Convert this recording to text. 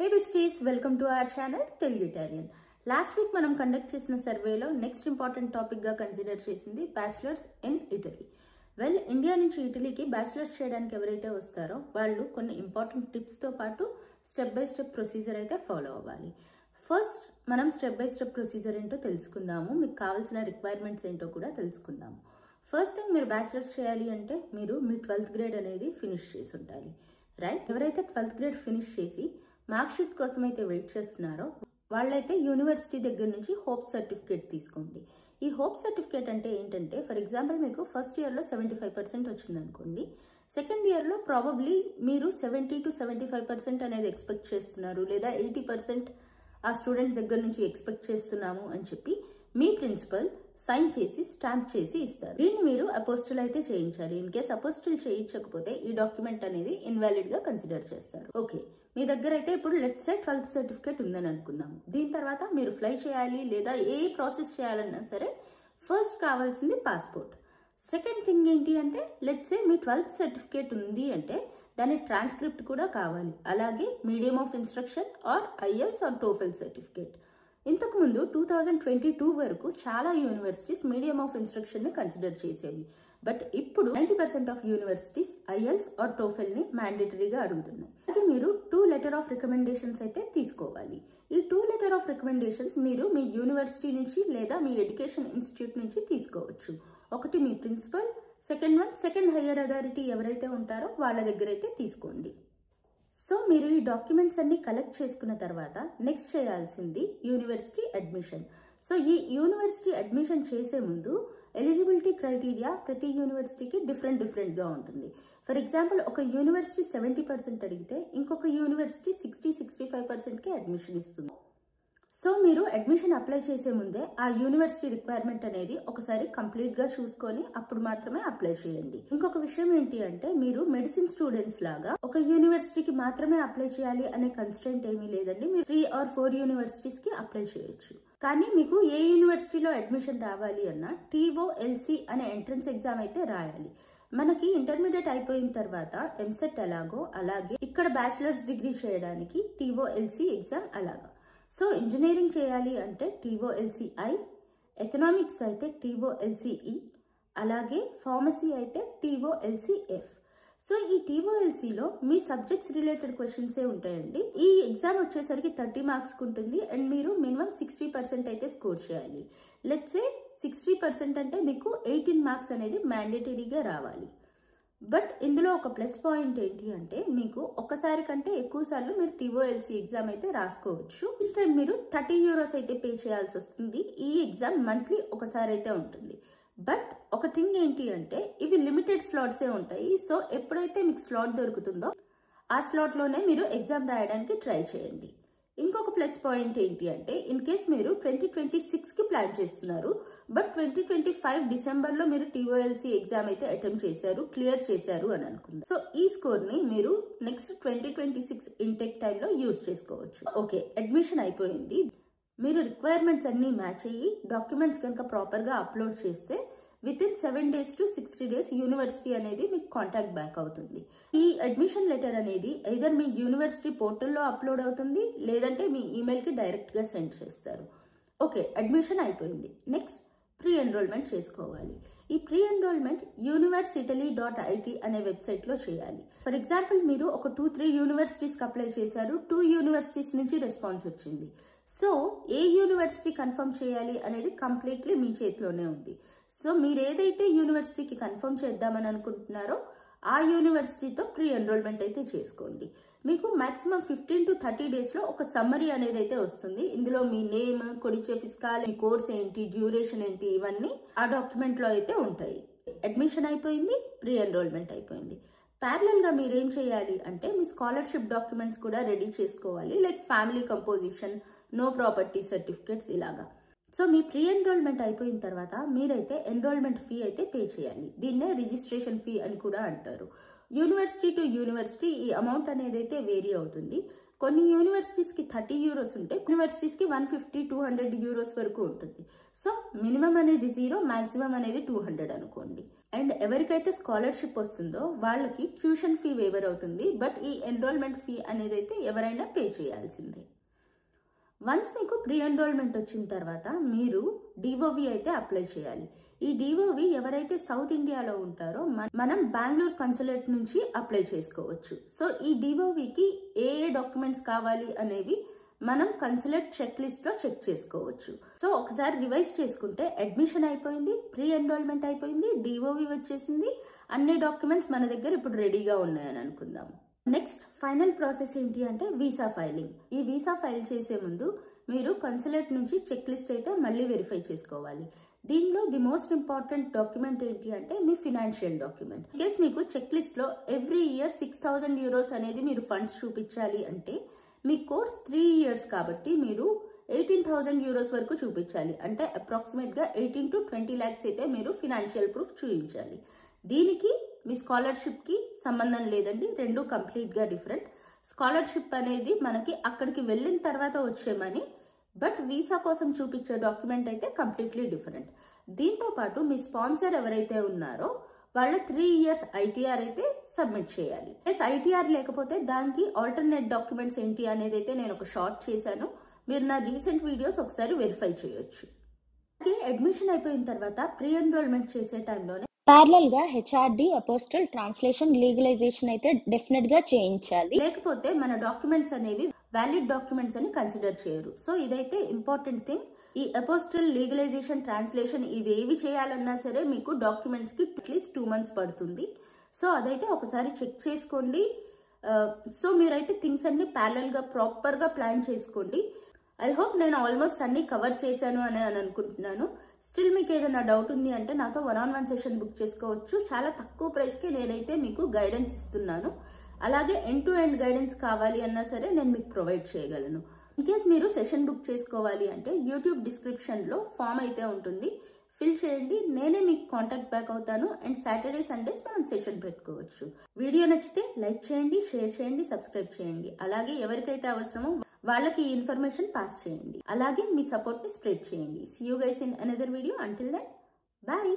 Hey besties, welcome to our channel Telugu Italian. Last week మనం conduct చేసిన సర్వేలో next important topic గా consider చేసింది బ్యాచిలర్స్ ఇన్ ఇటలీ. ఇండియా నుంచి ఇటలీకి bachelors చేయడానికి ఎవరైతే వస్తారో వాళ్ళు కొన్ని ఇంపార్టెంట్ టిప్స్ తో పాటు స్టెప్ బై స్టెప్ ప్రొసీజర్ అయితే ఫాలో అవ్వాలి. ఫస్ట్ మనం స్టెప్ బై స్టెప్ ప్రొసీజర్ ఏంటో తెలుసుకుందాము. మీకు కావాల్సిన రిక్వైర్మెంట్స్ ఏంటో కూడా తెలుసుకుందాము. ఫస్ట్ థింగ్, మీరు బ్యాచిలర్స్ చేయాలి అంటే మీరు మీ 12th గ్రేడ్ అనేది ఫినిష్ చేసి ఉండాలి, రైట్? ఎవరైతే 12th గ్రేడ్ ఫినిష్ చేసి మార్క్ షీట్ కోసం అయితే వెయిట్ చేస్తున్నారో వాళ్ళైతే యూనివర్సిటీ దగ్గర నుంచి హోప్ సర్టిఫికేట్ తీసుకోండి. ఈ హోప్ సర్టిఫికేట్ అంటే ఏంటంటే, ఫర్ ఎగ్జాంపుల్ మీకు ఫస్ట్ ఇయర్లో 75% వచ్చింది అనుకోండి, సెకండ్ ఇయర్లో ప్రాబబ్లీ మీరు 70 to 75% అనేది ఎక్స్పెక్ట్ చేస్తున్నారు, లేదా 80% ఆ స్టూడెంట్ దగ్గర నుంచి ఎక్స్పెక్ట్ చేస్తున్నాము అని చెప్పి మీ ప్రిన్సిపల్ సైన్ చేసి స్టాంప్ చేసి ఇస్తారు. దీన్ని మీరు అపోస్టిల్ అయితే చేయించాలి. ఇన్ కేస్ అపోస్టిల్ చేయించకపోతే ఈ డాక్యుమెంట్ అనేది ఇన్వాలిడ్ గా కన్సిడర్ చేస్తారు. ఓకే, మీ దగ్గర అయితే ఇప్పుడు లెట్స్ సే 12th సర్టిఫికేట్ ఉందని అనుకుందాము. దీని తర్వాత మీరు ఫ్లై చేయాలి లేదా ఏ ప్రాసెస్ చేయాలన్నా సరే ఫస్ట్ కావాల్సింది పాస్పోర్ట్. సెకండ్ థింగ్ ఏంటి అంటే, let's say me 12th certificate ఉంది అంటే దాని ట్రాన్స్క్రిప్ట్ కూడా కావాలి, అలాగే medium of instruction or IELTS or TOEFL certificate. ఇంతకు ముందు 2022 వరకు చాలా యూనివర్సిటీస్ మీడియం ఆఫ్ ఇన్స్ట్రక్షన్ ని కన్సిడర్ చేసేవి, బట్ ఇప్పుడు 90% of universities IELTS or TOEFL ని మ్యాండేటరీగా అడుగుతున్నాయి. అయితే మీరు 2 లెటర్ ఆఫ్ రికమెండేషన్స్ అయితే తీసుకోవాలి. ఈ 2 లెటర్ ఆఫ్ రికమెండేషన్స్ మీరు మీ యూనివర్సిటీ నుంచి లేదా మీ ఎడ్యుకేషన్ ఇన్స్టిట్యూట్ నుంచి తీసుకోవచ్చు. ఒకటి మీ ప్రిన్సిపల్, సెకండ్ హైయర్ అథారిటీ ఎవరైతే ఉంటారో వాళ్ళ దగ్గర అయితే తీసుకోండి. సో మీరు ఈ డాక్యుమెంట్స్ అన్ని కలెక్ట్ చేసుకున్న తర్వాత నెక్స్ట్ చేయాల్సింది యూనివర్సిటీ అడ్మిషన్. సో ఈ యూనివర్సిటీ అడ్మిషన్ చేసే ముందు ఎలిజిబిలిటీ క్రైటీరియా ప్రతి యూనివర్సిటీకి డిఫరెంట్ గా ఉంటుంది. ఫర్ ఎగ్జాంపుల్, ఒక యూనివర్సిటీ 70% అడిగితే ఇంకొక యూనివర్సిటీ 60-65% కి అడ్మిషన్ ఇస్తుంది. సో మీరు అడ్మిషన్ అప్లై చేసే ముందే ఆ యూనివర్సిటీ రిక్వైర్మెంట్ అనేది ఒకసారి కంప్లీట్ గా చూసుకొని అప్పుడు మాత్రమే అప్లై చేయండి. ఇంకొక విషయం ఏంటి అంటే, మీరు మెడిసిన్ స్టూడెంట్స్ లాగా ఒక యూనివర్సిటీకి మాత్రమే అప్లై చేయాలి అనే కన్స్ట్రెంట్ ఏమీ లేదండి. మీరు 3 or 4 యూనివర్సిటీస్ కి అప్లై చేయొచ్చు. కానీ మీకు ఏ యూనివర్సిటీలో అడ్మిషన్ రావాలి అన్నా TOLC అనే ఎంట్రన్స్ ఎగ్జామ్ అయితే రాయాలి. మనకి ఇంటర్మీడియట్ అయిపోయిన తర్వాత ఎంసెట్ ఎలాగో అలాగే ఇక్కడ బ్యాచిలర్స్ డిగ్రీ చేయడానికి TOLC ఎగ్జామ్ అలాగా. సో ఇంజనీరింగ్ చేయాలి అంటే TOLCI, ఎకనామిక్స్ అయితే TOLCE, అలాగే ఫార్మసీ అయితే TOLCF. సో ఈ TOLCలో మీ సబ్జెక్ట్స్ రిలేటెడ్ క్వశ్చన్సే ఉంటాయండి. ఈ ఎగ్జామ్ వచ్చేసరికి 30 మార్క్స్ ఉంటుంది అండ్ మీరు మినిమం 60% అయితే స్కోర్ చేయాలి. లెట్స్ సే 60% అంటే మీకు 18 మార్క్స్ అనేది మ్యాండేటరీగా రావాలి. బట్ ఇందులో ఒక ప్లస్ పాయింట్ ఏంటి అంటే, మీకు ఒకసారి కంటే ఎక్కువ సార్లు మీరు TOLC ఎగ్జామ్ అయితే రాసుకోవచ్చు. ఈ టైం మీరు €30 అయితే పే చేయాల్సి వస్తుంది. ఈ ఎగ్జామ్ మంత్లీ ఒకసారి అయితే ఉంటుంది. బట్ ఒక థింగ్ ఏంటి అంటే, ఇవి లిమిటెడ్ స్లాట్సే ఉంటాయి. సో ఎప్పుడైతే మీకు స్లాట్ దొరుకుతుందో ఆ స్లాట్ లోనే మీరు ఎగ్జామ్ రాయడానికి ట్రై చేయండి. ఇంకొక ప్లస్ పాయింట్ ఏంటి అంటే, ఇన్ కేస్ మీరు 2026 కి ప్లాన్ చేస్తున్నారు బట్ 2025 డిసెంబర్ లో మీరు TOLC ఎగ్జామ్ అయితే అటెంప్ట్ చేశారు, క్లియర్ చేశారు అని అనుకుందాం. సో ఈ స్కోర్ ని మీరు నెక్స్ట్ 2026 ఇంటెక్ టైంలో యూజ్ చేసుకోవచ్చు. ఓకే, అడ్మిషన్ అయిపోయింది. మీరు రిక్వైర్మెంట్స్ అన్ని మ్యాచ్ అయ్యి డాక్యుమెంట్స్ కనుక ప్రాపర్ గా అప్లోడ్ చేస్తే with in 7 days to 60 days university అనేది మీకు కాంటాక్ట్ బ్యాక్ అవుతుంది. ఈ అడ్మిషన్ లెటర్ అనేది ఐదర్ మీ యూనివర్సిటీ పోర్టల్లో అప్లోడ్ అవుతుంది, లేదంటే మీ ఈమెయిల్ కి డైరెక్ట్ గా సెండ్ చేస్తారు. ఓకే, అడ్మిషన్ అయిపోయింది. నెక్స్ట్ ప్రీ ఎన్రోల్మెంట్ చేసుకోవాలి. ఈ ప్రీ ఎన్రోల్మెంట్ universeitaly.it అనే వెబ్సైట్ లో చేయాలి. ఫర్ ఎగ్జాంపుల్, మీరు ఒక 2-3 యూనివర్సిటీస్ కి అప్లై చేశారు, 2 యూనివర్సిటీస్ నుంచి రెస్పాన్స్ వచ్చింది. సో ఏ యూనివర్సిటీ కన్ఫర్మ్ చేయాలి అనేది కంప్లీట్లీ మీ చేతిలోనే ఉంది. సో మీరు ఏదైతే యూనివర్సిటీకి కన్ఫర్మ్ చేద్దామని అనుకుంటున్నారో ఆ యూనివర్సిటీతో ప్రీ ఎన్రోల్మెంట్ అయితే చేసుకోండి. మీకు మాక్సిమం 15 to 30 days లో ఒక సమ్మరీ అనేది అయితే వస్తుంది. ఇందులో మీ నేమ్, కొడిచే ఫిస్కాల్, మీ కోర్స్ ఏంటి, డ్యూరేషన్ ఏంటి, ఇవన్నీ ఆ డాక్యుమెంట్ లో అయితే ఉంటాయి. అడ్మిషన్ అయిపోయింది, ప్రీ ఎన్రోల్మెంట్ అయిపోయింది. ప్యారలల్ గా మీరు ఏం చేయాలి అంటే, మీ స్కాలర్షిప్ డాక్యుమెంట్స్ కూడా రెడీ చేసుకోవాలి. Like family composition, no property certificates ఇలాగా. సో మీ ప్రీ ఎన్రోల్మెంట్ అయిపోయిన తర్వాత మీరైతే ఎన్రోల్మెంట్ ఫీ అయితే పే చేయాలి. దీన్నే రిజిస్ట్రేషన్ ఫీ అని కూడా అంటారు. యూనివర్సిటీ టు యూనివర్సిటీ ఈ అమౌంట్ అనేది అయితే వేరీ అవుతుంది. కొన్ని యూనివర్సిటీస్ కి €30 ఉంటే యూనివర్సిటీస్ కి €150-200 వరకు ఉంటుంది. సో మినిమం అనేది 0, మాక్సిమం అనేది 200 అనుకోండి. అండ్ ఎవరికైతే స్కాలర్షిప్ వస్తుందో వాళ్ళకి ట్యూషన్ ఫీ వేవర్ అవుతుంది. బట్ ఈ ఎన్రోల్మెంట్ ఫీ అనేది అయితే ఎవరైనా పే చేయాల్సిందే. వన్స్ మీకు ప్రీ ఎన్రోల్మెంట్ వచ్చిన తర్వాత మీరు డిఓవి అయితే అప్లై చేయాలి. ఈ డిఓవి ఎవరైతే సౌత్ ఇండియాలో ఉంటారో మనం బెంగళూరు కన్సులేట్ నుంచి అప్లై చేసుకోవచ్చు. సో ఈ డిఓవికి ఏ డాక్యుమెంట్స్ కావాలి అనేవి మనం కన్సులేట్ చెక్ లిస్ట్ లో చెక్ చేసుకోవచ్చు. సో ఒకసారి రివైజ్ చేసుకుంటే అడ్మిషన్ అయిపోయింది, ప్రీ ఎన్రోల్మెంట్ అయిపోయింది, డిఓవి వచ్చేసింది, అన్ని డాక్యుమెంట్స్ మన దగ్గర ఇప్పుడు రెడీగా ఉన్నాయని అనుకుందాం. నెక్స్ట్ ఫైనల్ ప్రాసెస్ ఏంటి అంటే వీసా ఫైలింగ్. ఈ వీసా ఫైల్ చేసే ముందు మీరు కన్సులేట్ నుంచి చెక్ లిస్ట్ అయితే మళ్ళీ వెరిఫై చేసుకోవాలి. దీనిలో ది మోస్ట్ ఇంపార్టెంట్ డాక్యుమెంట్ ఏంటి అంటే మీ ఫినాన్షియల్ డాక్యుమెంట్. కేస్ మీకు చెక్ లిస్ట్ లో ఎవ్రీ ఇయర్ 6,000 euros అనేది మీరు ఫండ్స్ చూపించాలి అంటే మీ కోర్స్ 3 years కాబట్టి మీరు 18,000 euros వరకు చూపించాలి. అంటే అప్రాక్సిమేట్ గా 18 to 20 lakhs అయితే మీరు ఫినాన్షియల్ ప్రూఫ్ చూపించాలి. దీనికి మీ స్కాలర్షిప్ కి సంబంధం లేదండి, రెండు కంప్లీట్ గా డిఫరెంట్. స్కాలర్షిప్ అనేది మనకి అక్కడికి వెళ్ళిన తర్వాత వచ్చే మనీ, బట్ వీసా కోసం చూపించే డాక్యుమెంట్ అయితే కంప్లీట్లీ డిఫరెంట్. దీంతో పాటు మీ స్పాన్సర్ ఎవరైతే ఉన్నారో వాళ్ళ 3 years ఐటీఆర్ అయితే సబ్మిట్ చేయాలి. ఐటీఆర్ లేకపోతే దానికి ఆల్టర్నేట్ డాక్యుమెంట్స్ ఏంటి అనేది అయితే నేను ఒక షార్ట్ చేశాను, మీరు నా రీసెంట్ వీడియోస్ ఒకసారి వెరిఫై చేయొచ్చు. అడ్మిషన్ అయిపోయిన తర్వాత ప్రీ ఎన్రోల్మెంట్ చేసే టైంలోనే ప్యారలల్ గా హెచ్ఆర్డి అపోస్టల్ ట్రాన్స్లేషన్ లీగలైజేషన్ అయితే డెఫినెట్ గా చేయించాలి. లేకపోతే మన డాక్యుమెంట్స్ అనేవి వ్యాలిడ్ డాక్యుమెంట్స్ అని కన్సిడర్ చేయరు. సో ఇదైతే ఇంపార్టెంట్ థింగ్. ఈ అపోస్టల్ లీగలైజేషన్ ట్రాన్స్లేషన్ ఇవేవి చేయాలన్నా సరే మీకు డాక్యుమెంట్స్ కి అట్లీస్ట్ 2 months పడుతుంది. సో అదైతే ఒకసారి చెక్ చేసుకోండి. సో మీరైతే థింగ్స్ అన్ని ప్యారలల్ గా ప్రాపర్ గా ప్లాన్ చేసుకోండి. ఐ హోప్ నేను ఆల్మోస్ట్ అన్ని కవర్ చేశాను అని అనుకుంటున్నాను. స్టిల్ మీకు ఏదైనా డౌట్ ఉంది అంటే నాతో 1-on-1 సెషన్ బుక్ చేసుకోవచ్చు. చాలా తక్కువ ప్రైస్కి నేనైతే మీకు గైడెన్స్ ఇస్తున్నాను. అలాగే ఎండ్ టు ఎండ్ గైడెన్స్ కావాలి అన్నా సరే నేను మీకు ప్రొవైడ్ చేయగలను. ఇన్ కేస్ మీరు సెషన్ బుక్ చేసుకోవాలి అంటే యూట్యూబ్ డిస్క్రిప్షన్లో ఫామ్ అయితే ఉంటుంది, ఫిల్ చేయండి. నేనే మీకు కాంటాక్ట్ బ్యాక్ అవుతాను. అండ్ సాటర్డే సండేస్ మనం సెషన్ పెట్టుకోవచ్చు. వీడియో నచ్చితే లైక్ చేయండి, షేర్ చేయండి, సబ్స్క్రైబ్ చేయండి. అలాగే ఎవరికైతే అవసరమో వాళ్ళకి ఈ ఇన్ఫర్మేషన్ పాస్ చేయండి. అలాగే మీ సపోర్ట్ ని స్ప్రెడ్ చేయండి. See you guys in another video. Until then, by.